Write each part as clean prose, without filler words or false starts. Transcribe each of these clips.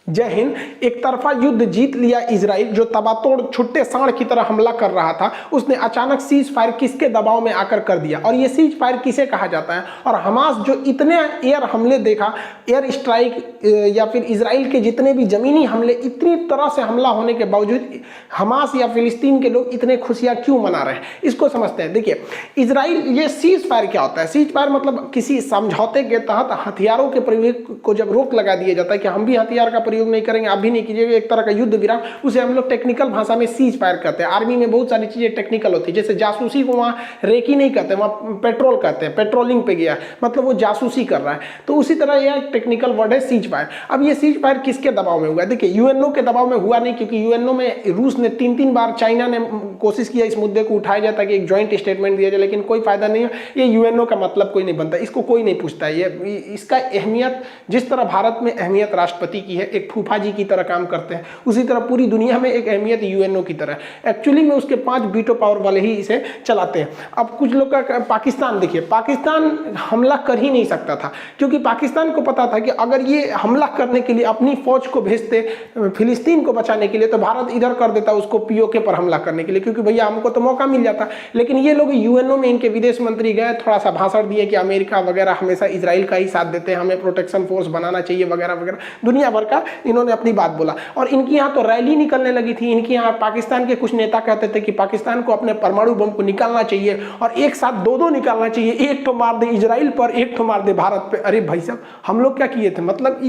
जय हिंद। एक तरफा युद्ध जीत लिया इजराइल, जो तबातोड़ छुट्टे सांड की तरह हमला कर रहा था, उसने अचानक सीज फायर किसके दबाव में आकर कर दिया। और ये सीज फायर किसे कहा जाता है? और हमास जो इतने एयर हमले देखा, एयर स्ट्राइक या फिर इजराइल के जितने भी जमीनी हमले, इतनी तरह से हमला होने के बावजूद हमास या फिलिस्तीन के लोग इतने खुशियां क्यों मना रहे हैं, इसको समझते हैं। देखिए, इजराइल, ये सीज फायर क्या होता है? सीज फायर मतलब किसी समझौते के तहत हथियारों के प्रयोग को जब रोक लगा दिया जाता है कि हम भी हथियार का प्रयोग नहीं करेंगे, आप भी नहीं कीजिएगा, एक तरह का युद्ध विराम, उसे हम लोग टेक्निकल भाषा में सीज फायर कहते हैं। आर्मी में बहुत सारी चीजें टेक्निकल होती है, जैसे जासूसी को वहाँ रेकी नहीं कहते, वहाँ पेट्रोल कहते हैं, पेट्रोलिंग पे गया, मतलब वो जासूसी कर रहा है, तो उसी तरह यह टेक्निकल वर्ड है सीज फायर। अब ये सीज फायर किसके दबाव में हुआ? देखिए, यूएनओ के दबाव में हुआ नहीं, क्योंकि यूएनओ में रूस ने 3 बार, चाइना ने कोशिश किया इस मुद्दे को उठाया जाता कि एक ज्वाइंट स्टेटमेंट दिया जाए, लेकिन कोई फायदा नहीं है। ये यूएनओ का मतलब कोई नहीं बनता, इसको कोई नहीं पूछता है। ये इसका अहमियत, जिस तरह भारत में अहमियत राष्ट्रपति की है, एक फूफा जी की तरह काम करते हैं, उसी तरह पूरी दुनिया में एक अहमियत यूएनओ की तरह। एक्चुअली में उसके 5 वीटो पावर वाले ही इसे चलाते हैं। अब कुछ लोग का पाकिस्तान, देखिए, पाकिस्तान हमला कर ही नहीं सकता था, क्योंकि पाकिस्तान को पता था कि अगर ये हमला करने के लिए अपनी फौज को भेजते फिलिस्तीन को बचाने के लिए, तो भारत इधर कर देता उसको पीओके पर हमला करने के लिए, क्योंकि भैया हमको तो मौका मिल जाता। लेकिन ये लोग यूएनओ में, इनके विदेश मंत्री गए, थोड़ा सा भाषण दिए कि अमेरिका वगैरह हमेशा इजराइल का ही साथ देते हैं, हमें प्रोटेक्शन फोर्स बनाना चाहिए वगैरह वगैरह, दुनिया भर का इन्होंने अपनी बात बोला। और इनकी यहाँ तो रैली निकलने लगी थी। इनकी यहाँ पाकिस्तान के कुछ नेता कहते थे कि पाकिस्तान को अपने परमाणु बम को निकालना चाहिए, और एक साथ 2 निकालना चाहिए, एक तो मार दे इजराइल पर, एक तो मार दे भारत पे। अरे भाई साहब, हम लोग क्या किए थे? मतलब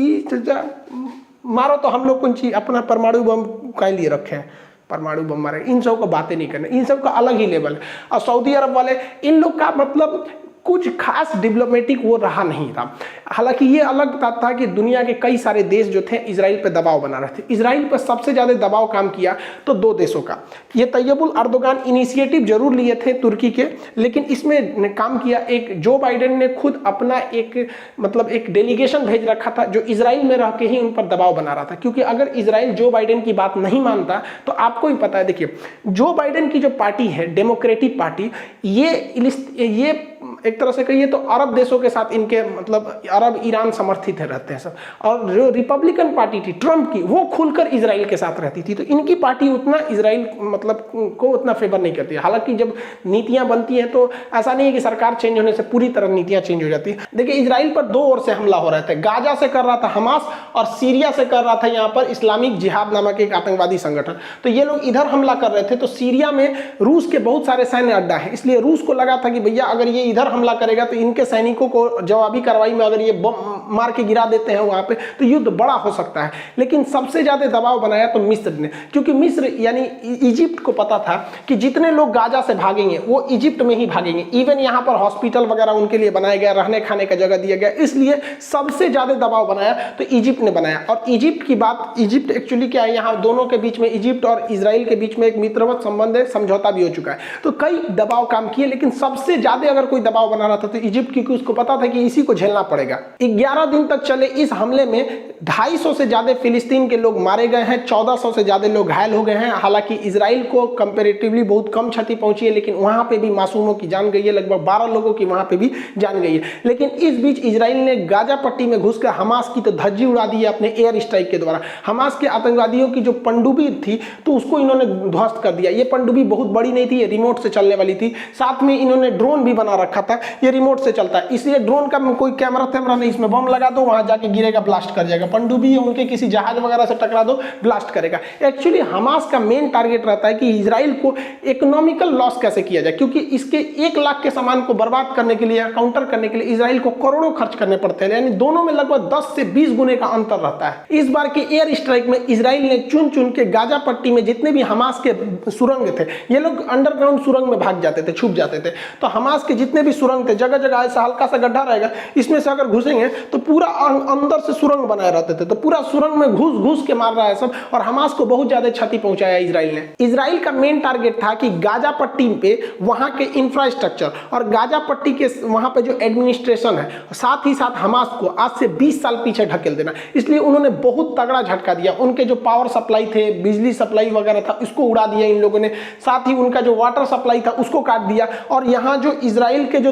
मारो तो हम लोग कौन चीज अपना परमाणु बम का लिए रखे हैं, परमाणु बम मारे, इन सब को बातें नहीं करना, इन सब का अलग ही लेवल है। और सऊदी अरब वाले, इन लोग का मतलब कुछ खास डिप्लोमेटिक वो रहा नहीं था। हालांकि ये अलग बात था कि दुनिया के कई सारे देश जो थे इजराइल पे दबाव बना रहे थे। इजराइल पर सबसे ज़्यादा दबाव काम किया तो 2 देशों का। ये तैयबुल अर्दोगान इनिशिएटिव जरूर लिए थे तुर्की के, लेकिन इसमें काम किया एक जो बाइडेन ने खुद अपना एक डेलीगेशन भेज रखा था, जो इजराइल में रह के ही उन पर दबाव बना रहा था। क्योंकि अगर इजराइल जो बाइडेन की बात नहीं मानता, तो आपको ही पता है, देखिए, जो बाइडेन की जो पार्टी है, डेमोक्रेटिक पार्टी, ये एक तरह से कहिए तो अरब देशों के साथ इनके मतलब अरब ईरान समर्थित रहते हैं सब। और जो रिपब्लिकन पार्टी थी ट्रम्प की, वो खुलकर इजराइल के साथ रहती थी, तो इनकी पार्टी उतना इजराइल मतलब को उतना फेवर नहीं करती है। हालांकि जब नीतियां बनती हैं तो ऐसा नहीं है कि सरकार चेंज होने से पूरी तरह नीतियां चेंज हो जाती है। देखिए, इजराइल पर 2 ओर से हमला हो रहे थे। गाजा से कर रहा था हमास, और सीरिया से कर रहा था यहाँ पर इस्लामिक जिहाद नामक एक आतंकवादी संगठन। तो ये लोग इधर हमला कर रहे थे, तो सीरिया में रूस के बहुत सारे सैन्य अड्डा है, इसलिए रूस को लगा था कि भैया अगर ये इधर हमला करेगा तो इनके सैनिकों को जवाबी कार्रवाई में अगर ये बम मार के गिरा देते हैं वहां पे, तो युद्ध बड़ा हो सकता है। लेकिन सबसे ज्यादा दबाव बनाया तो मिस्र ने, क्योंकि मिस्र यानी इजिप्ट को पता था कि जितने लोग गाजा से भागेंगे वो इजिप्ट में ही भागेंगे। इवन यहाँ पर हॉस्पिटल वगैरह उनके लिए बनाया गया, रहने खाने का जगह दिया गया, इसलिए सबसे ज्यादा दबाव बनाया तो इजिप्ट ने बनाया। और इजिप्ट की बात, इजिप्ट एक्चुअली क्या है, यहाँ दोनों के बीच में, इजिप्ट और इजराइल के बीच में एक मित्रवत संबंध है, समझौता भी हो चुका है, तो कई दबाव काम किए। लेकिन सबसे ज्यादा अगर कोई दबाव बना रहा था तो इजिप्ट, क्योंकि उसको पता था कि इसी को झेलना पड़ेगा। 11 दिन तक चले इस हमले में 250 से ज्यादा फिलिस्तीन के लोग मारे गए हैं, 1400 से ज्यादा लोग घायल हो गए हैं। हालांकि इजराइल को कंपैरेटिवली बहुत कम क्षति पहुंची है, लेकिन वहां पे भी मासूमों की जान गई है, लगभग 12 लोगों की वहां पे भी जान गई है। लेकिन इस बीच इजराइल ने गाजा पट्टी में घुसकर हमास की तो धज्जी उड़ा दी है अपने एयर स्ट्राइक के द्वारा। हमास के आतंकवादियों की जो पनडुब्बी थी तो उसको इन्होंने ध्वस्त कर दिया। ये पनडुब्बी बहुत बड़ी नहीं थी, ये रिमोट से चलने वाली थी। साथ में इन्होंने ड्रोन भी बना रखा था, ये रिमोट से चलता है, इसलिए ड्रोन का कोई कैमरा नहीं, इसमें बम लगा दो, वहां जाके गिरेगा, ब्लास्ट कर जाएगा। पनडुब्बी उनके किसी जहाज वगैरह से टकरा दो, ब्लास्ट करेगा। एक्चुअली हमास का मेन टारगेट रहता है कि इजराइल को इकोनॉमिकल लॉस कैसे किया जाए, क्योंकि इसके 1 लाख के सामान को बर्बाद करने के लिए, काउंटर करने के लिए इजराइल को करोड़ों खर्च करने पड़ते हैं, यानी दोनों में लगभग 10 से 20 गुने का अंतर रहता है। इस बार के एयर स्ट्राइक में इजराइल ने चुन चुन के गाजा पट्टी में जितने भी हमास के सुरंग थे, ये लोग अंडरग्राउंड सुरंग में भाग जाते थे, छुप जाते थे, तो हमास के जितने भी सुरंग थे, जगह जगह ऐसा हल्का सा गड्ढा रहेगा, इसमें से अगर घुसेंगे तो पूरा अंदर से सुरंग बनाए रहते थे, तो पूरा सुरंग में घुस घुस के मार रहा है सब। और हमास को बहुत ज्यादा क्षति पहुंचाया इजराइल ने। इजराइल का मेन टारगेट था कि गाजा पट्टी पे वहां के इंफ्रास्ट्रक्चर और गाजा पट्टी के वहां पे जो एडमिनिस्ट्रेशन है, साथ ही साथ हमास को आज से 20 साल पीछे ढकेल देना। इसलिए उन्होंने बहुत तगड़ा झटका दिया। उनके जो पावर सप्लाई थे, बिजली सप्लाई वगैरह था, उसको उड़ा दिया इन लोगों ने। साथ ही उनका जो वाटर सप्लाई था उसको काट दिया। और यहाँ जो इजराइल इसराइल के जो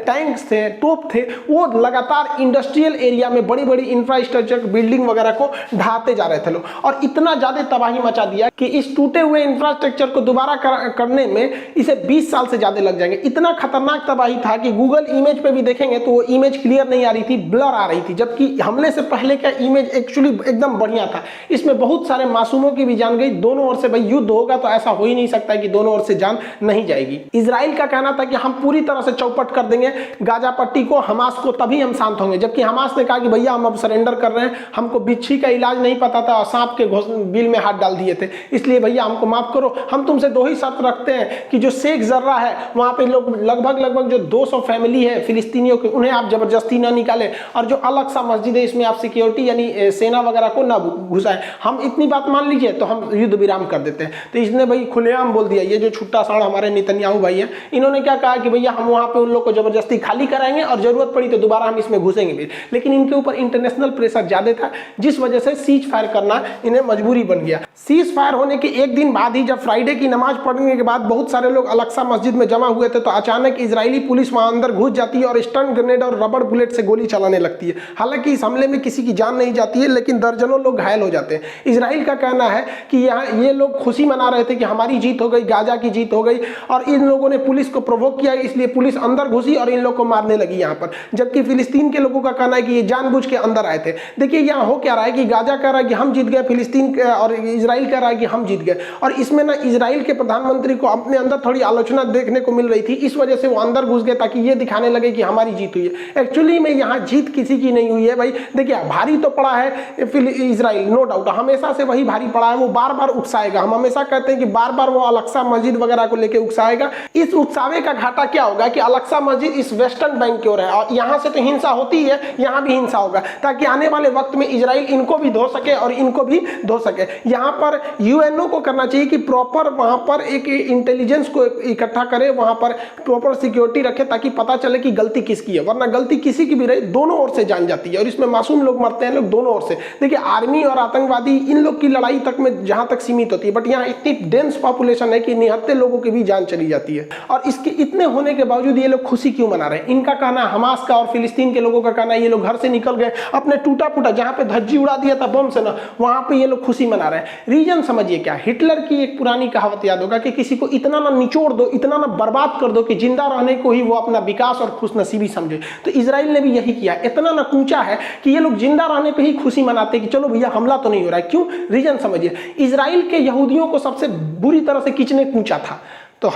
टैंक्स थे, तोप थे, वो लगातार इंडस्ट्रियल एरिया में बड़ी बड़ी इंफ्रास्ट्रक्चर बिल्डिंग वगैरह को ढाते जा रहे थे लोग, और इतना ज्यादा तबाही मचा दिया कि इस टूटे हुए इंफ्रास्ट्रक्चर को दोबारा करने में इसे 20 साल से ज्यादा लग जाएंगे। इतना खतरनाक तबाही था कि गूगल इमेज पे भी देखेंगे तो वो इमेज क्लियर नहीं आ रही थी, ब्लर आ रही थी, जबकि हमले से पहले का इमेज एक्चुअली एकदम बढ़िया था। इसमें बहुत सारे मासूमों की भी जान गई। दोनों ओर से भाई युद्ध होगा तो ऐसा हो ही नहीं सकता कि दोनों ओर से जान नहीं जाएगी। इजराइल का कहना था कि हम पूरी तरह से चौपट कर देंगे गाजा पट्टी को, हमास को, तभी हम शांत होंगे, जबकि हमास ने कहा कि भैया हम अब सरेंडर कर रहे हैं, हमको बिच्छी का इलाज नहीं पता था और सांप के बिल में हाथ डाल दिए थे, इसलिए भैया हमको माफ करो। हम तुमसे दो ही शर्त रखते हैं कि जो शेख जर्रा है वहां पे लोग लगभग जो 200 फैमिली है फिलिस्तीनियों की, उन्हें आप जबरदस्ती ना निकालें, और जो अलग सा मस्जिद है इसमें आप सिक्योरिटी यानी सेना वगैरह को ना घुसाएं, हम इतनी बात मान लीजिए तो हम युद्ध विराम कर देते हैं। तो इसने भाई खुलेआम बोल दिया। ये जो छुट्टा साड़ हमारे नेतन्याहू भाई है, इन्होंने क्या कहा कि भैया हम वहां पे उन लोग को जबरदस्ती खाली कराएंगे और जरूरत पड़ी तो दोबारा हम इसमें घुसेंगे भी। लेकिन इनके ऊपर इंटरनेशनल प्रेशर ज्यादा था, जिस वजह से सीज फायर करना इन्हें मजबूरी बन गया। सीज फायर होने के एक दिन बाद ही जब फ्राइडे की नमाज पढ़ने के बाद बहुत सारे लोग अलक्सा मस्जिद में जमा हुए थे, तो अचानक इजरायली पुलिस वहां अंदर घुस जाती है और स्टन ग्रेनेड और रबड़ बुलेट से गोली चलाने लगती है। हालांकि इस हमले में किसी की जान नहीं जाती है, लेकिन दर्जनों लोग घायल हो जाते हैं। इजराइल का कहना है कि यहाँ ये लोग खुशी मना रहे थे कि हमारी जीत हो गई, गाजा की जीत हो गई, और इन लोगों ने पुलिस को प्रोवोक किया, इसलिए पुलिस अंदर घुसी और इन लोग को मारने लगी यहाँ पर। जबकि फिलिस्तीन के लोगों का कहना है कि ये जानबूझ के अंदर आए थे। देखिए यहाँ हो क्या रहा है कि गाजा कह रहा है कि हम जीत गए, फिलिस्तीन और इजराइल कह रहा है कि हम जीत गए, और इसमें ना इजराइल के प्रधानमंत्री को अपने अंदर थोड़ी आलोचना देखने को मिल रही थी, इस वजह से वो अंदर घुस गए ताकि ये दिखाने लगे कि हमारी जीत हुई है। एक्चुअली में यहाँ जीत किसी की नहीं हुई है भाई। देखिए भारी तो पड़ा है इजराइल, नो डाउट, हमेशा से वही भारी पड़ा है, वो बार बार उकसाएगा। हम हमेशा कहते हैं कि बार बार वो अलक्सा मस्जिद वगैरह को लेकर उकसाएगा। इस उकसावे का घाटा क्या होगा कि अलक्सा मस्जिद इस वेस्टर्न बैंक की ओर है, और यहाँ से तो हिंसा होती है, यहाँ भी हिंसा होगा, ताकि आने वाले वक्त में इजराइल इनको भी धो सके और इनको भी धो सके। यहाँ पर यूएनओ को करना चाहिए कि प्रॉपर वहां पर एक इंटेलिजेंस को इकट्ठा करे, वहां पर प्रॉपर सिक्योरिटी रखे, ताकि पता चले कि गलती किसकी है, वरना गलती किसी की भी रही दोनों ओर से जान जाती है, और इसमें मासूम लोग मरते हैं लोग दोनों ओर से। देखिए आर्मी और आतंकवादी इन लोग की लड़ाई तक में जहां तक सीमित होती है, बट यहाँ इतनी डेंस पॉपुलेशन है कि निहत्ते लोगों की भी जान चली जाती है। और इसके इतने होने के बावजूद ये लोग खुशी क्यों मना रहे हैं? इनका कहना, हमास का और फिलिस्तीन के लोगों का कहना है ये लोग घर से निकल गए, अपने टूटा फूटा जहां पे धज्जी उड़ा दिया था बम से ना, वहां पे ये लोग खुशी मना रहे हैं। रीजन समझिए क्या, हिटलर की एक पुरानी कहावत याद होगा कि किसी को इतना ना निचोड़ दो, इतना ना बर्बाद कर दो कि जिंदा रहने को ही वो अपना विकास और खुशनसीबी समझे। तो इजराइल ने भी यही किया, इतना ना कूचा है कि ये लोग जिंदा रहने पे ही खुशी मनाते कि चलो भैया हमला तो नहीं हो रहा है। क्यों? रीजन समझिए, इजराइल के यहूदियों को सबसे बुरी तरह से किसने कूचा था? तो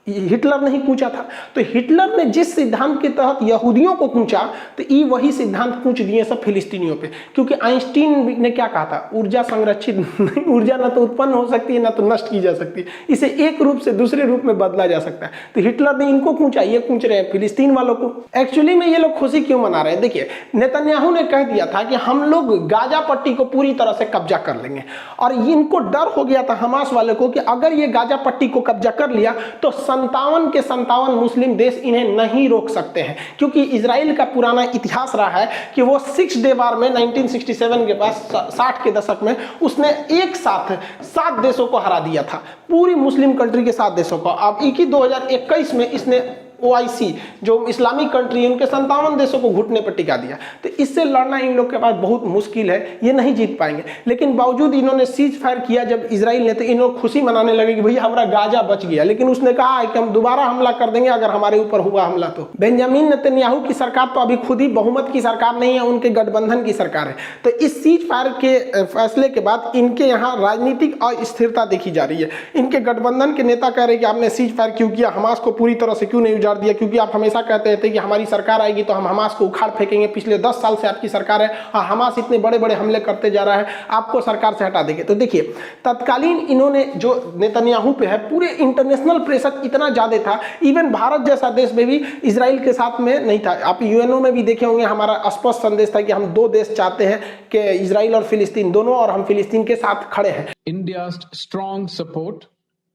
हिटलर नहीं कूचा था। तो हिटलर ने जिस सिद्धांत के तहत यहूदियों को कूचा, तो ये वही सिद्धांत कूच दिए सब फिलिस्तीनियों पे। क्योंकि आइंस्टीन ने क्या कहा था, ऊर्जा संरक्षित नहीं, ऊर्जा ना तो उत्पन्न हो सकती है ना तो नष्ट की जा सकती है, इसे एक रूप से दूसरे रूप में बदला जा सकता है। तो हिटलर ने इनको कूचा, ये कूच रहे हैं फिलिस्तीन वालों को। एक्चुअली में ये लोग खुशी क्यों मना रहे हैं? देखिए नेतन्याहू ने कह दिया था कि हम लोग गाजा पट्टी को पूरी तरह से कब्जा कर लेंगे, और इनको डर हो गया था हमास वाले को कि अगर ये गाजा पट्टी को कब्जा कर लिया तो 57 के 57 मुस्लिम देश इन्हें नहीं रोक सकते हैं। क्योंकि इजराइल का पुराना इतिहास रहा है कि वो 6 डे वार में 1967 के पास 60 के दशक में उसने एक साथ 7 देशों को हरा दिया था, पूरी मुस्लिम कंट्री के 7 देशों को। अब 2021 में इसने OIC जो इस्लामिक कंट्री है उनके 57 देशों को घुटने पर टिका दिया। तो इससे लड़ना इन लोग के पास बहुत मुश्किल है, ये नहीं जीत पाएंगे। लेकिन बावजूद इन्होंने सीज फायर किया जब इजराइल ने, तो इन लोग खुशी मनाने लगे कि भैया हमारा गाजा बच गया। लेकिन उसने कहा है कि हम दोबारा हमला कर देंगे अगर हमारे ऊपर हुआ हमला तो। बेंजामिन नेतन्याहू की सरकार तो अभी खुद ही बहुमत की सरकार नहीं है, उनके गठबंधन की सरकार है। तो इस सीज फायर के फैसले के बाद इनके यहाँ राजनीतिक अस्थिरता देखी जा रही है। इनके गठबंधन के नेता कह रहे हैं कि आपने सीज फायर क्यों किया, हमास को पूरी तरह से क्यों नहीं दिया? क्योंकि आप हमेशा कहते थे कि हमारी सरकार आएगी तो हम हमास को उखाड़ फेंकेंगे, पिछले 10 साल से आपकी सरकार है और हमास इतने बड़े बड़े हमले करते जा रहा है, आपको सरकार से हटा देंगे। तो देखिए तत्कालीन इन्होंने जो नेतन्याहू पे है, पूरे इंटरनेशनल प्रेशर इतना ज्यादा था, इवन भारत जैसा देश में भी इजराइल के साथ में नहीं था। आप यूएनओ में भी देखे होंगे, हमारा स्पष्ट संदेश था कि हम 2 देश चाहते हैं कि इजराइल और फिलिस्तीन दोनों, और हम फिलिस्तीन के साथ खड़े हैं। India's strong support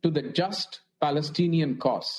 to the just Palestinian cause.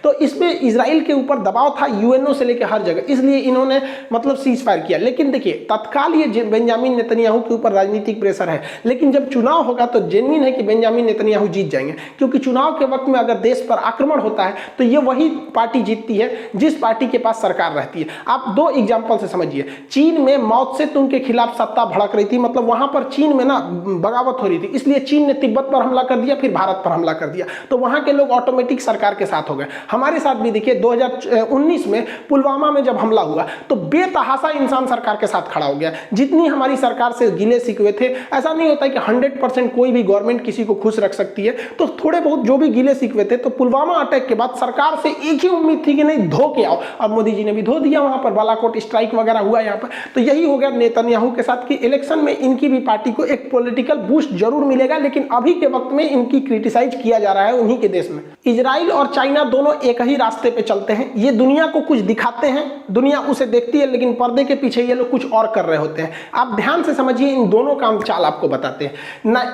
तो इसमें इजराइल के ऊपर दबाव था यूएनओ से लेकर हर जगह, इसलिए इन्होंने मतलब सीज फायर किया। लेकिन देखिए तत्काल ये बेंजामिन नेतन्याहू के ऊपर राजनीतिक प्रेशर है, लेकिन जब चुनाव होगा तो जेन्युइन है कि बेंजामिन नेतन्याहू जीत जाएंगे, क्योंकि चुनाव के वक्त में अगर देश पर आक्रमण होता है तो ये वही पार्टी जीतती है जिस पार्टी के पास सरकार रहती है। आप दो एग्जाम्पल से समझिए, चीन में माओ त्से तुंग के खिलाफ सत्ता भड़क रही थी, मतलब वहां पर चीन में ना बगावत हो रही थी, इसलिए चीन ने तिब्बत पर हमला कर दिया, फिर भारत पर हमला कर दिया, तो वहां के लोग ऑटोमेटिक सरकार के साथ हो गए। हमारे साथ भी देखिए 2019 में पुलवामा में जब हमला हुआ तो बेतहाशा इंसान सरकार के साथ खड़ा हो गया। जितनी हमारी सरकार से गिले शिकवे थे, ऐसा नहीं होता है कि 100% कोई भी गवर्नमेंट किसी को खुश रख सकती है, तो थोड़े बहुत जो भी गिले शिकवे थे, तो पुलवामा अटैक के बाद सरकार से एक ही उम्मीद थी कि नहीं धो के आओ, और मोदी जी ने भी धो दिया, वहां पर बालाकोट स्ट्राइक वगैरह हुआ यहाँ पर। तो यही हो गया नेतन्याहू के साथ कि इलेक्शन में इनकी भी पार्टी को एक पॉलिटिकल बूस्ट जरूर मिलेगा, लेकिन अभी के वक्त में इनकी क्रिटिसाइज किया जा रहा है उन्हीं के देश में। इजराइल और चाइना दोनों एक ही रास्ते पे चलते हैं, ये दुनिया को कुछ दिखाते हैं, दुनिया उसे देखती है, लेकिन पर्दे के पीछे ये लोग कुछ और कर रहे होते हैं। आप ध्यान से समझिए, इन दोनों का चाल आपको बताते हैं।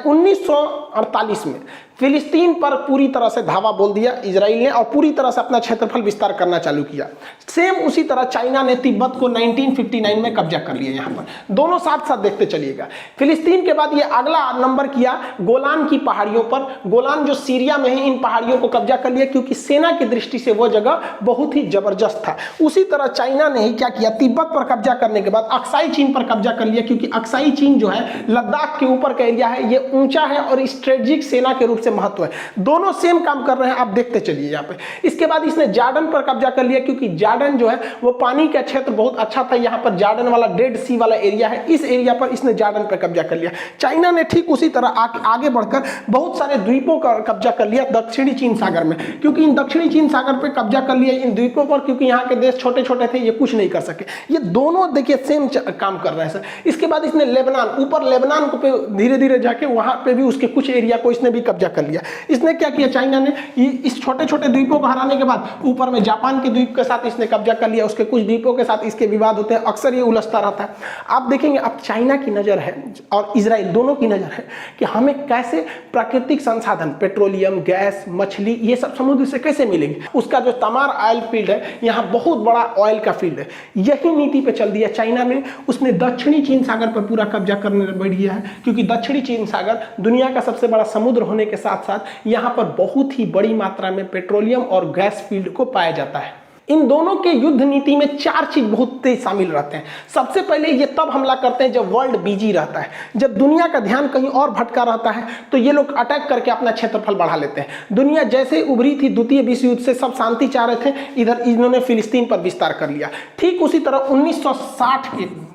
1948 में फिलिस्तीन पर पूरी तरह से धावा बोल दिया इजराइल ने और पूरी तरह से अपना क्षेत्रफल विस्तार करना चालू किया। सेम उसी तरह चाइना ने तिब्बत को 1959 में कब्जा कर लिया। यहाँ पर दोनों साथ साथ देखते चलिएगा। फिलिस्तीन के बाद ये अगला नंबर किया गोलान की पहाड़ियों पर। गोलान जो सीरिया में है, इन पहाड़ियों को कब्जा कर लिया क्योंकि सेना की दृष्टि से वो जगह बहुत ही जबरदस्त था। उसी तरह चाइना ने ही क्या किया, तिब्बत पर कब्जा करने के बाद अक्साई चीन पर कब्जा कर लिया, क्योंकि अक्साई चीन जो है लद्दाख के ऊपर का एरिया है, ये ऊंचा है और स्ट्रेटेजिक सेना के रूप से महत्व है। दोनों सेम काम कर रहे हैं, आप देखते चलिए यहाँ पे। इसके बाद इसने जॉर्डन पर कब्जा कर लिया, क्योंकि जॉर्डन जो है वो पानी का क्षेत्र बहुत अच्छा था। यहाँ पर जॉर्डन वाला डेड सी वाला एरिया है, इस एरिया पर इसने जॉर्डन पर कब्जा कर लिया। चाइना ने ठीक उसी तरह आगे बढ़कर बहुत सारे द्वीपों का कब्जा कर लिया दक्षिणी चीन सागर में, क्योंकि इन दक्षिणी चीन सागर पर कब्जा कर लिया इन द्वीपों पर, क्योंकि यहाँ के देश छोटे छोटे थे, ये कुछ नहीं कर सके। ये दोनों देखिए सेम काम कर रहे हैं सर। इसके बाद इसने लेबनान, ऊपर लेबनान को पे धीरे धीरे जाके वहां पे भी उसके कुछ एरिया को इसने भी कब्जा कर लिया। इसने क्या किया, चाइना ने इस छोटे छोटे द्वीपों को हराने के बाद ऊपर में जापान के द्वीप के साथ इसने कब्जा कर लिया, उसके कुछ द्वीपों के साथ इसके विवाद होते हैं, अक्सर ये उलझता रहता है। आप देखेंगे अब चाइना की नजर है और इजराइल दोनों की नजर है कि हमें कैसे प्राकृतिक संसाधन, पेट्रोलियम, गैस, मछली, ये सब समुद्र से कैसे मिलेंगे। उसका जो तमार ऑयल फील्ड है, यहाँ बहुत बड़ा ऑयल का फील्ड है, यही नीति पे चल दिया चाइना में। उसने दक्षिणी चीन सागर पर पूरा कब्जा करने बैठ गया है, क्योंकि दक्षिणी चीन सागर दुनिया का सबसे बड़ा समुद्र होने के साथ साथ यहाँ पर बहुत ही बड़ी मात्रा में पेट्रोलियम और गैस फील्ड को पाया जाता है। इन दोनों के युद्ध नीति में चार चीज बहुत तेज शामिल रहते हैं। सबसे पहले ये तब हमला करते हैं जब वर्ल्ड बिजी रहता है, जब दुनिया का ध्यान कहीं और भटका रहता है, तो ये लोग अटैक करके अपना क्षेत्रफल बढ़ा लेते हैं। दुनिया जैसे उभरी थी द्वितीय विश्व युद्ध से, सब शांति चाह रहे थे, इधर इन्होंने फिलिस्तीन पर विस्तार कर लिया। ठीक उसी तरह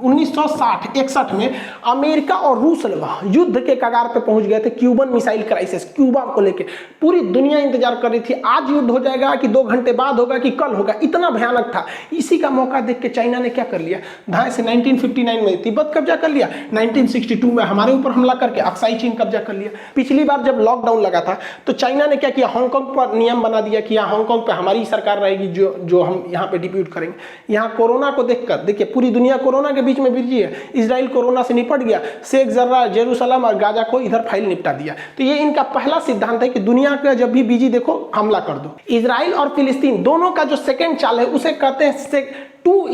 1960-61 में अमेरिका और रूस युद्ध के कगार पर पहुंच गए थे। क्यूबन मिसाइल क्राइसिस, क्यूबा को लेकर पूरी दुनिया इंतजार कर रही थी, आज युद्ध हो जाएगा कि 2 घंटे बाद होगा कि कल होगा, इतना भयानक था। इसी का मौका देख के चाइना ने क्या कर लिया, धाए से 1959 में तिब्बत कब्जा कर लिया, 1962 में हमारे ऊपर हमला करके अक्साई चीन कब्जा कर लिया। पिछली बार जब लॉकडाउन लगा था तो चाइना ने क्या किया, हांगकांग पर नियम बना दिया कि यहाँ हांगकांग पे हमारी सरकार रहेगी, जो हम यहाँ पे डिप्यूट करेंगे। यहाँ कोरोना को देखकर देखिए पूरी दुनिया कोरोना के बीच में बिजी है, इजराइल कोरोना से निपट गया, शेख जर्रा, जेरूसलम और गाजा को इधर फाइल निपटा दिया। तो ये इनका पहला सिद्धांत है कि दुनिया का जब भी बिजी देखो हमला कर दो। इजराइल और फिलिस्तीन दोनों का जो सेकेंड चाल है उसे कहते हैं टू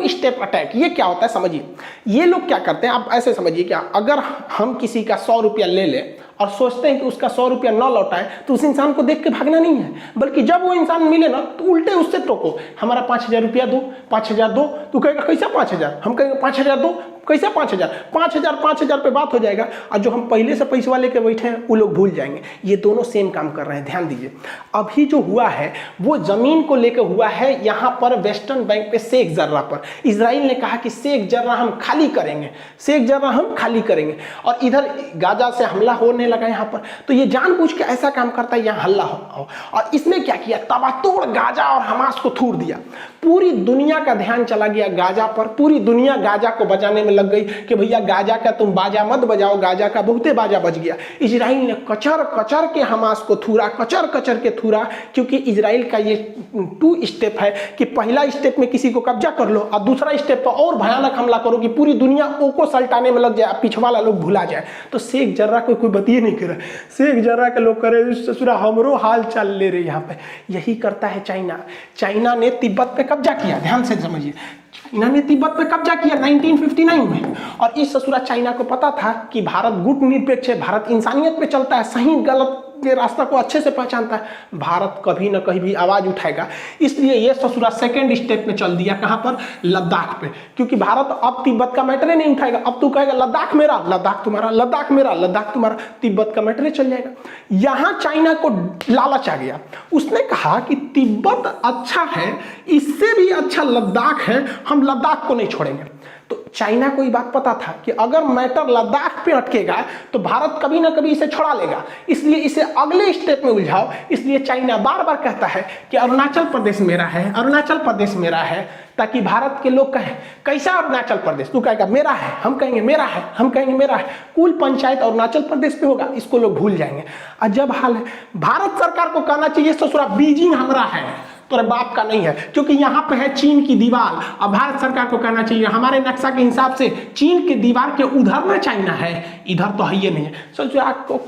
स्टेप अटैक। ये क्या होता है समझिए, ये लोग क्या करते हैं, आप ऐसे समझिए क्या, अगर हम किसी का 100 रुपया ले लें और सोचते हैं कि उसका 100 रुपया न लौटाए, तो उस इंसान को देख के भागना नहीं है, बल्कि जब वो इंसान मिले ना तो उल्टे उससे टोको, हमारा 5000 रुपया दो, 5000 दो। तू कहेगा कैसा 5000, हम कहेंगे 5000 दो, कैसा 5000, 5000 पे बात हो जाएगा, और जो हम पहले से पैसे वाले के बैठे हैं वो लोग भूल जाएंगे। ये दोनों सेम काम कर रहे हैं, ध्यान दीजिए। अभी जो हुआ है वो जमीन को लेकर हुआ है, यहाँ पर वेस्टर्न बैंक पे शेख जर्रा पर। इजराइल ने कहा कि शेख जर्रा हम खाली करेंगे, शेख जर्रा हम खाली करेंगे, और इधर गाजा से हमला होने लगा यहाँ पर। तो ये जानबूझ के ऐसा काम करता है यहाँ हल्ला हो, और इसने क्या किया, तबातोड़ गाजा और हमास को थूर दिया। पूरी दुनिया का ध्यान चला गया गाजा पर, पूरी दुनिया गाजा को बचाने में लग गई कि भैया गाजा का तुम बाजा मत बजाओ, गाजा का बहुते बाजा बज गया। इजराइल ने कचर कचर के हमास को थूरा, कचर कचर के थूरा, क्योंकि इजराइल का ये 2 स्टेप है कि पहला स्टेप में किसी को कब्जा कर लो और दूसरा स्टेप पर और भयानक हमला करो कि पूरी दुनिया को सल्टाने में लग जाए, पिछवा वाला लोग भुला जाए। तो शेख जर्रा को कोई बतिए नहीं करे, शेख जर्रा के लोग करे ससुरा हमरो हाल चाल ले रहे। यहाँ पे यही करता है चाइना। चाइना ने तिब्बत पे कब्जा किया, ध्यान से समझिए, चाइना ने तिब्बत पे कब्जा किया 1959 में। और इस ससुरा चाइना को पता था कि भारत गुटनिरपेक्ष है, भारत इंसानियत पे चलता है, सही गलत के रास्ता को अच्छे से पहचानता है, भारत कभी ना कहीं भी आवाज उठाएगा। इसलिए ये ससुरा सेकंड स्टेप में चल दिया, कहां पर, लद्दाख पे, क्योंकि भारत अब तिब्बत का मैटर नहीं उठाएगा। अब तू कहेगा लद्दाख मेरा, लद्दाख तुम्हारा, लद्दाख मेरा, लद्दाख तुम्हारा, तिब्बत का मैटर चल जाएगा। यहां चाइना को लालच आ गया, उसने कहा कि तिब्बत अच्छा है, इससे भी अच्छा लद्दाख है, हम लद्दाख को नहीं छोड़ेंगे। तो चाइना को ये बात पता था कि अगर मैटर लद्दाख पे अटकेगा तो भारत कभी ना कभी इसे छोड़ा लेगा, इसलिए इसे अगले स्टेप में उलझाओ। इसलिए चाइना बार बार कहता है कि अरुणाचल प्रदेश मेरा है, अरुणाचल प्रदेश मेरा है, ताकि भारत के लोग कहें कैसा अरुणाचल प्रदेश, तू कहेगा मेरा है, हम कहेंगे मेरा है, हम कहेंगे मेरा है, कुल पंचायत अरुणाचल प्रदेश पे होगा, इसको लोग भूल जाएंगे। अजब हाल है। भारत सरकार को कहना चाहिए ससुरा बीजिंग हमारा है, तो बाप का नहीं है, क्योंकि यहाँ पे है चीन की दीवार। अब भारत सरकार को कहना चाहिए हमारे नक्शा के हिसाब से चीन की दीवार के उधर ना चाइना है, इधर तो है ये नहीं है। सोचिए आपको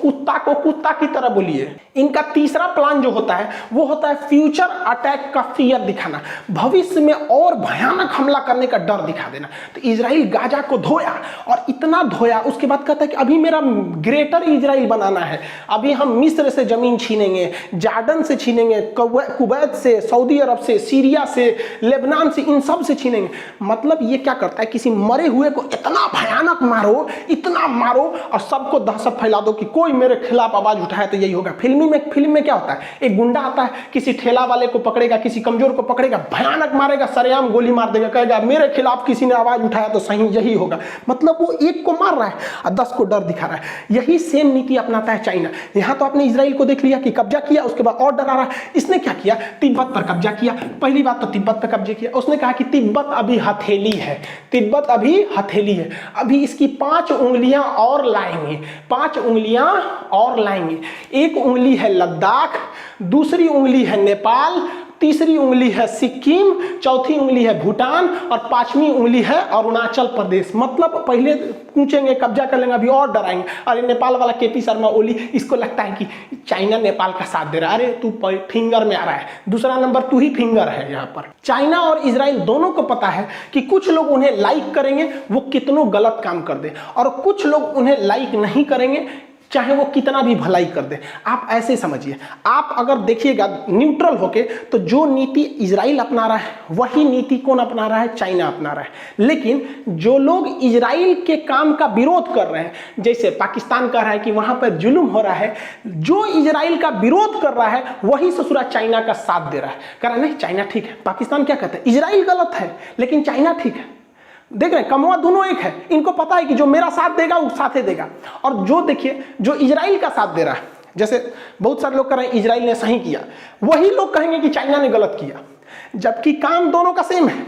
कुत्ता की तरह बोलिए। इनका तीसरा प्लान जो होता है वो होता है फ्यूचर अटैक का फियर दिखाना, भविष्य में और भयानक हमला करने का डर दिखा देना। तो इजराइल गाजा को धोया और इतना धोया, उसके बाद कहता है कि अभी मेरा ग्रेटर इजराइल बनाना है, अभी हम मिस्र से जमीन छीनेंगे, जॉर्डन से छीनेंगे, कुवैत से, सऊदी अरब से, सीरिया से, लेबनान से, इन सब से छीनेंगे। मतलब ये क्या करता है, किसी मरे हुए को इतना भयानक मारो, इतना मारो और सबको दहशत फैला दो कि कोई मेरे खिलाफ आवाज उठाए तो यही होगा। फिल्म में क्या होता है, एक गुंडा आता है, किसी ठेला वाले को पकड़ेगा, किसी कमजोर को पकड़ेगा, भयानक मारेगा, सरेआम गोली मार देगा, कहेगा मेरे खिलाफ किसी ने आवाज उठाया तो सही यही होगा। मतलब वो एक को मार रहा है और 10 को डर दिखा रहा है। यही सेम नीति अपनाता है चाइना। यहां तो आपने इजराइल को देख लिया कि कब्जा किया, उसके बाद और डरा रहा है। इसने क्या किया, तिब्बत पर कब्जा किया। पहली बात तो तिब्बत पर कब्जे किया, उसने कहा कि तिब्बत अभी हथेली है, तिब्बत अभी हथेली है, अभी इसकी 5 उंगलियां और लाएंगे, 5 उंगलियां और लाएंगे। एक उंगली है लद्दाख, दूसरी उंगली है नेपाल, तीसरी उंगली है सिक्किम, चौथी उंगली है भूटान और 5वीं उंगली है अरुणाचल प्रदेश। मतलब पहले पूछेंगे, कब्जा कर लेंगे, अभी और डराएंगे। अरे नेपाल वाला केपी शर्मा ओली, इसको लगता है कि चाइना नेपाल का साथ दे रहा है, अरे तू फिंगर में आ रहा है, दूसरा नंबर तू ही फिंगर है। यहाँ पर चाइना और इजराइल दोनों को पता है कि कुछ लोग उन्हें लाइक करेंगे वो कितनों गलत काम कर दे, और कुछ लोग उन्हें लाइक नहीं करेंगे चाहे वो कितना भी भलाई कर दे। आप ऐसे समझिए, आप अगर देखिएगा न्यूट्रल होके, तो जो नीति इजराइल अपना रहा है वही नीति कौन अपना रहा है, चाइना अपना रहा है। लेकिन जो लोग इजराइल के काम का विरोध कर रहे हैं, जैसे पाकिस्तान कह रहा है कि वहां पर जुल्म हो रहा है, जो इजराइल का विरोध कर रहा है वही ससुरा चाइना का साथ दे रहा है। कह रहा है नहीं चाइना ठीक है, पाकिस्तान क्या कहता है इजराइल गलत है लेकिन चाइना ठीक है। देख रहे हैं, कमवा दोनों एक है। इनको पता है कि जो मेरा साथ देगा वो साथ ही देगा, और जो देखिए जो इजराइल का साथ दे रहा है, जैसे बहुत सारे लोग कह रहे हैं इजराइल ने सही किया, वही लोग कहेंगे कि चाइना ने गलत किया, जबकि काम दोनों का सेम है।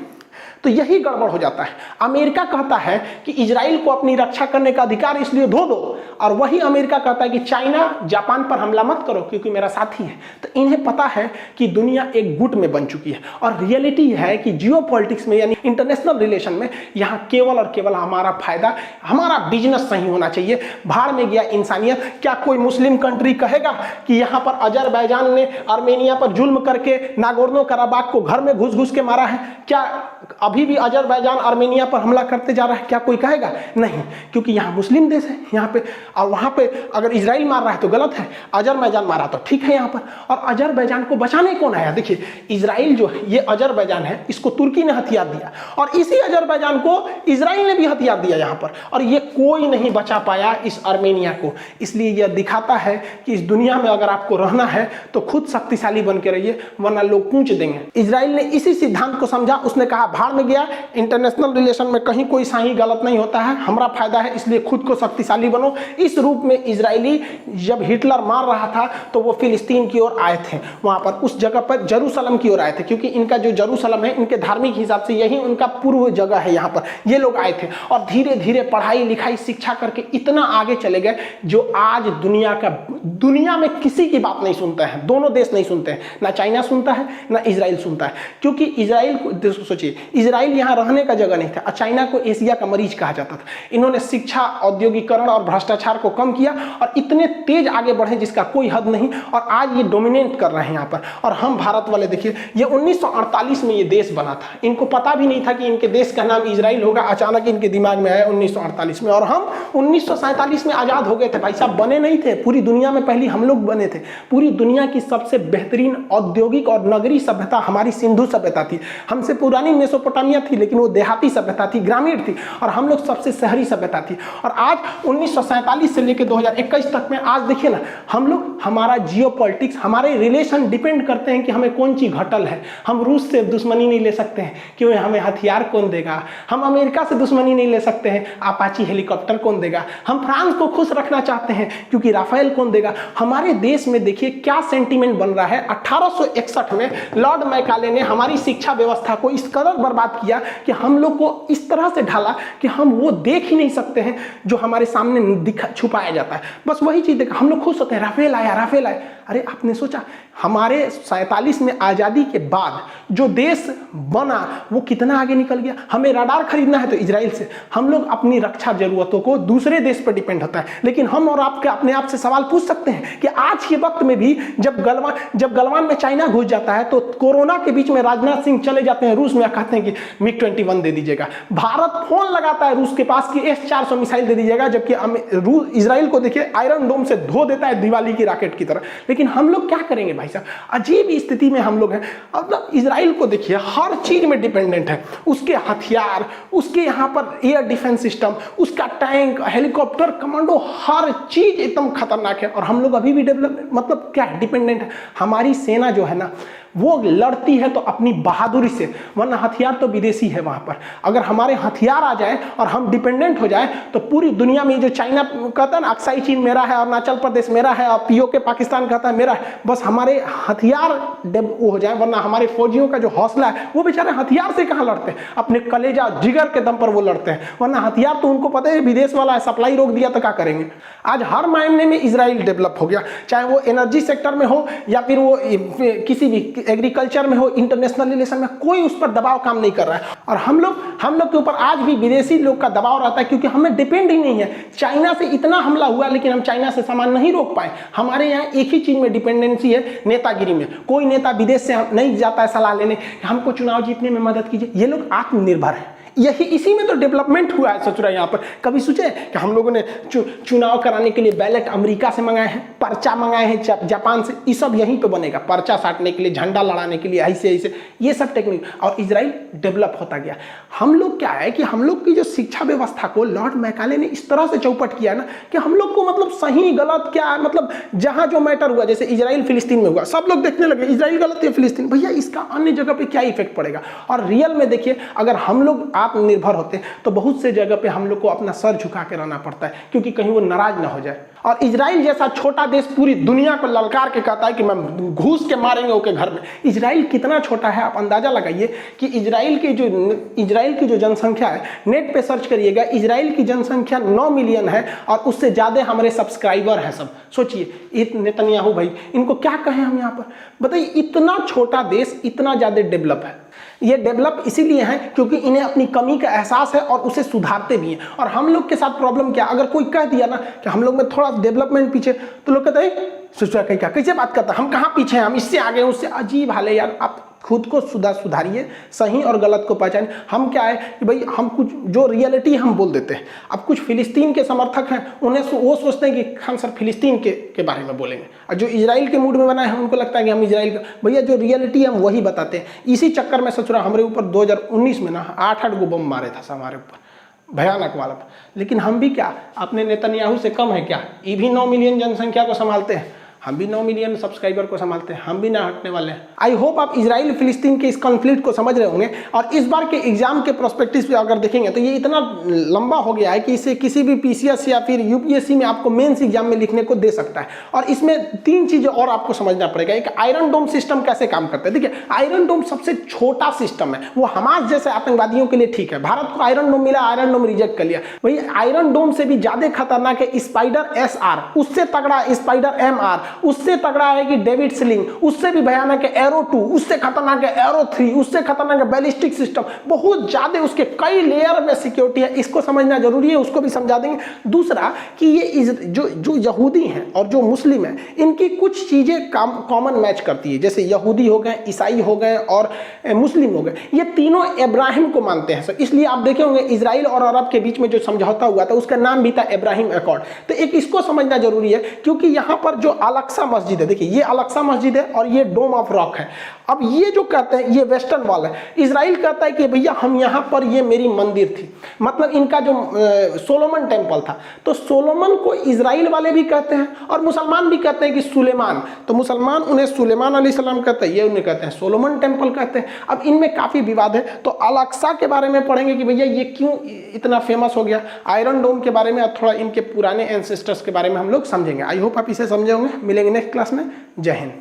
तो यही गड़बड़ हो जाता है। अमेरिका कहता है कि इजराइल को अपनी रक्षा करने का अधिकार इसलिए धो दो, और वही अमेरिका कहता है कि चाइना जापान पर हमला मत करो क्योंकि मेरा साथी है। तो इन्हें पता है कि दुनिया एक गुट में बन चुकी है, और रियलिटी है कि जियोपॉलिटिक्स में यानी इंटरनेशनल रिलेशन में यहाँ केवल और केवल हमारा फायदा, हमारा बिजनेस सही होना चाहिए। भाड़ में गया इंसानियत। क्या कोई मुस्लिम कंट्री कहेगा कि यहाँ पर अजरबैजान ने आर्मेनिया पर जुल्म करके नागोर्नो कराबाख को घर में घुस घुस के मारा है? क्या अभी भी अजरबैजान आर्मेनिया पर हमला करते जा रहा है? क्या कोई कहेगा? नहीं, क्योंकि यहाँ मुस्लिम देश है यहाँ पे, और वहाँ पे अगर इजराइल मार रहा है तो गलत है, अजरबैजान मारा तो ठीक है यहाँ पर। और अजरबैजान को बचाने कौन आया? देखिए इजराइल जो है, ये अजरबैजान है, इसको तुर्की ने हथियार दिया, और इसी अजरबैजान को इजराइल ने भी हथियार दिया यहाँ पर, और ये कोई नहीं बचा पाया इस आर्मेनिया को। इसलिए यह दिखाता है कि इस दुनिया में अगर आपको रहना है तो खुद शक्तिशाली बन के रहिए, वरना लोग कूच देंगे। इजराइल ने इसी सिद्धांत को समझा, उसने कहा भाड़ में में गया, इंटरनेशनल रिलेशन में कहीं कोई सही गलत नहीं होता है, हमारा फायदा है इसलिए खुद को शक्तिशाली बनो। इस रूप में इजरायली जब हिटलर मार रहा था तो वो फिलिस्तीन की ओर आए थे, वहां पर उस जगह पर जेरूशलम की ओर आए थे, क्योंकि इनका जो जेरूशलम है इनके धार्मिक हिसाब से यही उनका पूर्व जगह है, यहाँ पर ये लोग आए थे और धीरे धीरे पढ़ाई लिखाई शिक्षा करके इतना आगे चले गए जो आज दुनिया में किसी की बात नहीं सुनते हैं, दोनों देश नहीं सुनते हैं, ना चाइना सुनता है ना इजराइल सुनता है, क्योंकि इजराइल को सोचिए, इजराइल यहाँ रहने का जगह नहीं था और चाइना को एशिया का मरीज कहा जाता था। इन्होंने शिक्षा, औद्योगिकरण और भ्रष्टाचार को कम किया और इतने तेज आगे बढ़े जिसका कोई हद नहीं, और आज ये डोमिनेट कर रहे हैं यहाँ पर। और हम भारत वाले देखिए, ये 1948 में ये देश बना था, इनको पता भी नहीं था कि इनके देश का नाम इजराइल होगा, अचानक इनके दिमाग में आया 1948 में। और हम 1947 में आजाद हो गए थे भाई साहब, बने नहीं थे, पूरी दुनिया में पहली हम लोग बने थे। पूरी दुनिया की सबसे बेहतरीन औद्योगिक और नगरीय सभ्यता हमारी सिंधु सभ्यता थी, हमसे पुरानी मेसोपोटामिया थी लेकिन वो देहाती सभ्यता थी, ग्रामीण थी, और हम लोग सबसे शहरी सभ्यता थी। और आज 1947 से लेकर 2021 तक में आज देखिए ना, हम लोग, हमारा जियोपॉलिटिक्स, हमारे रिलेशन डिपेंड करते हैं कि हमें कौन चीज घटल है। हम रूस से दुश्मनी नहीं ले सकते हैं क्यों, हमें हथियार कौन देगा। हम अमेरिका से दुश्मनी नहीं ले सकते हैं, अपाची हेलीकॉप्टर कौन देगा। हम फ्रांस को खुश रखना चाहते हैं क्योंकि राफेल कौन देगा। हमारे देश में देखिए क्या सेंटीमेंट बन रहा है। 1861 में लॉर्ड मैकाले ने हमारी शिक्षा व्यवस्था को इस कदर बर्बाद किया कि हम लोग को इस तरह से ढाला कि हम वो देख ही नहीं सकते हैं जो हमारे सामने छुपाया जाता है। बस वही चीज देखा, हम लोग खुश होते हैं, राफेल आया, राफेल आया। अरे आपने सोचा हमारे 47 में आजादी के बाद जो देश बना वो कितना आगे निकल गया। हमें रडार खरीदना है तो इजराइल से, हम लोग अपनी रक्षा जरूरतों को दूसरे देश पर डिपेंड होता है। लेकिन हम और आपके अपने आप से सवाल पूछ सकते हैं कि आज के वक्त में भी जब गलवान में चाइना घुस जाता है तो कोरोना के बीच में राजनाथ सिंह चले जाते हैं रूस में, कहते हैं कि MiG-21 दे दीजिएगा। भारत फोन लगाता है रूस के पास कि S-400 मिसाइल दे दीजिएगा, जबकि इजराइल को देखिए आयरन डोम से धो देता है दिवाली की रॉकेट की तरह। लेकिन हम लोग क्या करेंगे भाई साहब, अजीब स्थिति में हम लोग हैं। मतलब इजराइल को देखिए हर चीज में डिपेंडेंट है, उसके हथियार, उसके यहाँ पर एयर डिफेंस सिस्टम, उसका टैंक, हेलीकॉप्टर, कमांडो, हर चीज एकदम खतरनाक है। और हम लोग अभी भी मतलब क्या डिपेंडेंट है। हमारी सेना जो है ना वो लड़ती है तो अपनी बहादुरी से, वरना हथियार तो विदेशी है वहां पर। अगर हमारे हथियार आ जाए और हम डिपेंडेंट हो जाए तो पूरी दुनिया में जो चाइना कहता है ना, अक्साई चीन मेरा है, अरुणाचल प्रदेश मेरा है, और POK पाकिस्तान कहता है मेरा है, बस हमारे हथियार वो हो जाए, वरना हमारे फौजियों का जो हौसला है वो बेचारे हथियार से कहाँ लड़ते हैं, अपने कलेजा जिगर के दम पर वो लड़ते हैं। वरना हथियार तो उनको पता है विदेश वाला है, सप्लाई रोक दिया तो क्या करेंगे। आज हर मायने में इजराइल डेवलप हो गया, चाहे वो एनर्जी सेक्टर में हो या फिर वो किसी भी एग्रीकल्चर में हो, इंटरनेशनल रिलेशन में, कोई उस पर दबाव काम नहीं कर रहा है। और हम लोग के ऊपर आज भी विदेशी लोग का दबाव रहता है क्योंकि हमें डिपेंड ही नहीं है। चाइना से इतना हमला हुआ लेकिन हम चाइना से सामान नहीं रोक पाए। हमारे यहाँ एक ही चीज में डिपेंडेंसी है, नेतागिरी में। कोई नेता विदेश से नहीं जाता है सलाह लेने, हमको चुनाव जीतने में मदद कीजिए। ये लोग आत्मनिर्भर है, यही इसी में तो डेवलपमेंट हुआ है। सोच रहे यहाँ पर कभी सोचे कि हम लोगों ने चुनाव कराने के लिए बैलेट अमेरिका से मंगाए हैं, पर्चा मंगाए हैं जापान से, ये सब यहीं पे बनेगा, पर्चा साटने के लिए, झंडा लड़ाने के लिए, ऐसे ऐसे ये सब टेक्निक। और इजराइल डेवलप होता गया। हम लोग क्या है कि हम लोग की जो शिक्षा व्यवस्था को लॉर्ड मैकाले ने इस तरह से चौपट किया ना कि हम लोग को मतलब सही गलत क्या है, मतलब जहां जो मैटर हुआ, जैसे इजराइल फिलिस्तीन में हुआ, सब लोग देखने लगे इजराइल गलत है फिलिस्तीन, भैया इसका अन्य जगह पे क्या इफेक्ट पड़ेगा। और रियल में देखिए, अगर हम लोग आत्मनिर्भर होते तो बहुत से जगह पे हम लोग को अपना सर झुका के रहना पड़ता है क्योंकि कहीं वो नाराज ना हो जाए। और इजराइल जैसा छोटा देश पूरी दुनिया को ललकार के कहता है कि मैं घूस के मारेंगे ओके घर में। इजराइल कितना छोटा है, आप अंदाजा लगाइए कि इजराइल की जो जनसंख्या है, नेट पे सर्च करिएगा, इजराइल की जनसंख्या 9 मिलियन है और उससे ज्यादा हमारे सब्सक्राइबर हैं सब। सोचिए नेतन्याहू भाई, इनको क्या कहें हम यहाँ पर, बताइए। इतना छोटा देश इतना ज्यादा डेवलप है। ये डेवलप इसीलिए है क्योंकि इन्हें अपनी कमी का एहसास है और उसे सुधारते भी हैं। और हम लोग के साथ प्रॉब्लम क्या, अगर कोई कह दिया ना कि हम लोग में थोड़ा डेवलपमेंट पीछे, तो लोग कहते हैं सोचा क्या, कैसे बात करता, हम कहाँ पीछे हैं, हम इससे आगे, उससे। अजीब हाल है यार। आप खुद को सुधारिए, सही और गलत को पहचानिए। हम क्या है कि भाई हम कुछ जो रियलिटी हम बोल देते हैं। अब कुछ फिलिस्तीन के समर्थक हैं, उन्हें वो सोचते हैं कि हम सर फिलिस्तीन के बारे में बोलेंगे, और जो इजराइल के मूड में बनाए हैं उनको लगता है कि हम इजराइल का, भैया जो रियलिटी हम वही बताते हैं। इसी चक्कर में सोच रहा, हमारे ऊपर 2019 में ना 8 गो बम मारे था हमारे ऊपर, भयानक वाला। लेकिन हम भी क्या अपने नेतन्याहू से कम है क्या, ये भी 9 मिलियन जनसंख्या को संभालते हैं। हम भी 9 मिलियन सब्सक्राइबर को संभालते हैं, हम भी ना हटने वाले हैं। आई होप आप इजराइल फिलिस्तीन के इस कॉन्फ्लिक्ट को समझ रहे होंगे। और इस बार के एग्जाम के प्रोस्पेक्टिव पे अगर देखेंगे तो ये इतना लंबा हो गया है कि इसे किसी भी पीसीएस या फिर यूपीएससी में आपको मेंस एग्जाम में लिखने को दे सकता है। और इसमें 3 चीजें और आपको समझना पड़ेगा। एक, आयरन डोम सिस्टम कैसे काम करता है। देखिए, आयरन डोम सबसे छोटा सिस्टम है, वो हमास जैसे आतंकवादियों के लिए ठीक है। भारत को आयरन डोम मिला, आयरन डोम रिजेक्ट कर लिया। वही आयरन डोम से भी ज्यादा खतरनाक है स्पाइडर एसआर, उससे तगड़ा स्पाइडर एमआर, उससे तगड़ा है कि डेविड स्लिंग, उससे भी भयानक है एरो 2, उससे खतरनाक है एरो 3, उससे खतरनाक है बैलिस्टिक सिस्टम। बहुत ज्यादा उसके कई लेयर में सिक्योरिटी है, इसको समझना जरूरी है, उसको भी समझा देंगे। दूसरा कि ये जो यहूदी हैं और जो मुस्लिम हैं, इनकी कुछ चीजें कॉमन मैच करती है। जैसे यहूदी हो गए, ईसाई हो गए और मुस्लिम हो गए, ये तीनों इब्राहिम को मानते हैं। इसलिए आप देखे होंगे इजराइल और अरब के बीच में जो समझौता हुआ था उसका नाम भी था इब्राहिम अकॉर्ड। तो एक इसको समझना जरूरी है, क्योंकि यहां पर जो अल-अक्सा मस्जिद है, देखिए ये अल-अक्सा मस्जिद है और ये डोम ऑफ रॉक है। अब ये जो कहते हैं ये वेस्टर्न वॉल है, इजराइल कहता है कि भैया हम यहां पर, ये मेरी मंदिर थी, मतलब इनका जो सोलोमन टेम्पल था। तो सोलोमन को इजराइल वाले भी कहते हैं और मुसलमान भी कहते हैं कि सुलेमान। तो मुसलमान उन्हें सुलेमान अलैहिस्सलाम कहते हैं, ये उन्हें कहते हैं सोलोमन टेम्पल कहते हैं। अब इनमें काफी विवाद है। तो अल-अक्सा के बारे में पढ़ेंगे कि भैया ये क्यों इतना फेमस हो गया। आयरन डोम के बारे में और थोड़ा इनके पुराने एंसेस्टर्स के बारे में हम लोग समझेंगे। आई होप आप इसे समझे होंगे। मिलेंगे नेक्स्ट क्लास में। जय हिंद।